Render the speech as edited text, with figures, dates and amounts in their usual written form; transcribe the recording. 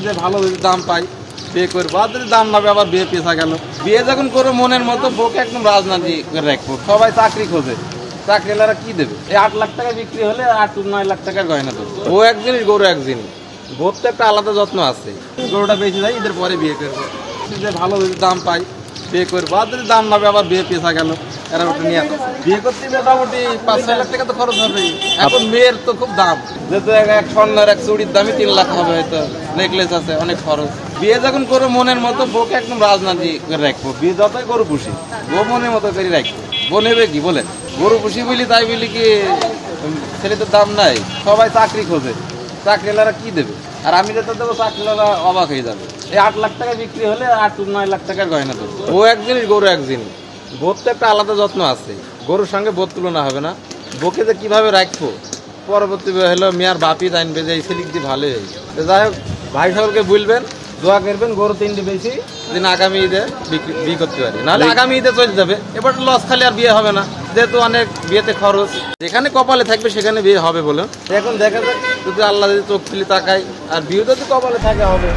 যে ভালো যদি দাম পাই বিয়ে করবো, আর যদি দাম পাবে আবার বিয়ে পেশা গেল। বিয়ে যখন করো মনের মতো বউকে একদম রাজনীতি করে রাখবো। সবাই চাকরি খোঁজে, চাকরিওয়ালারা কি দেবে? এই 8 লাখ টাকা বিক্রি হলে 8-9 লাখ টাকার গয়না দেবো। ও এক জিনিস, গরু এক জিনিস। গরুর তো একটা আলাদা যত্ন আছে। গরুটা বেশি যায়, ঈদের পরে বিয়ে করবো। যে ভালো যদি দাম পাই বিয়ে করবো, আর যদি দাম পাবে আবার বিয়ে পেশা গেল। এরা ওটা নিয়ে বিয়ে করতে মোটামুটি 5-6 লাখ টাকা তো খরচ হবে। এখন মেয়ের তো খুব দাম, যেহেতু এক স্বর্ণের এক চুড়ির দামই 3 লাখ হবে হয়তো। নেকলেস আছে, অনেক খরচ। বিয়ে যখন করো মনের মতো বউকে একদম রাজনীতি করে রাখবো। বিয়ে যতই গরু পুষি, বউ মনের মতো করে রাখবো। বউ নেবে কি বলে? গরু পুষি বলি তাই বলি কি ছেলেদের দাম নাই? সবাই চাকরি খোঁজে, চাকরিওয়ালারা কি দেবে? আর আমি যেটা দেবো চাকরিওয়ালা অবাক হয়ে যাবে। এই 8 লাখ টাকা বিক্রি হলে 8-9 লাখ টাকার গয়না দেবো। ও এক জিনিস, গরু এক জিনিস। বোধ তো একটা আলাদা যত্ন আছে। গরুর সঙ্গে বোধ তুলনা হবে না। বউকে যে কীভাবে রাখবো, পরবর্তী হলো মেয়ার বাপি জানবে যে এই ছেলেক দিয়ে ভালোই হয়েছে। যাই হোক, ভাই সকলকে বলবেন, দোয়া করবেন গরু 3টি বেশি দিন আগামী ঈদে বিক্রি করতে পারি, নাহলে আগামী ঈদে চলে যাবে। এবার লস খালি আর বিয়ে হবে না, যেহেতু অনেক বিয়েতে খরচ। যেখানে কপালে থাকবে সেখানে বিয়ে হবে বলে এখন দেখা যাক, যদি আল্লাহ যদি চোখ খুলে তাকায় আর বিয়ে যদি কপালে থাকে হবে।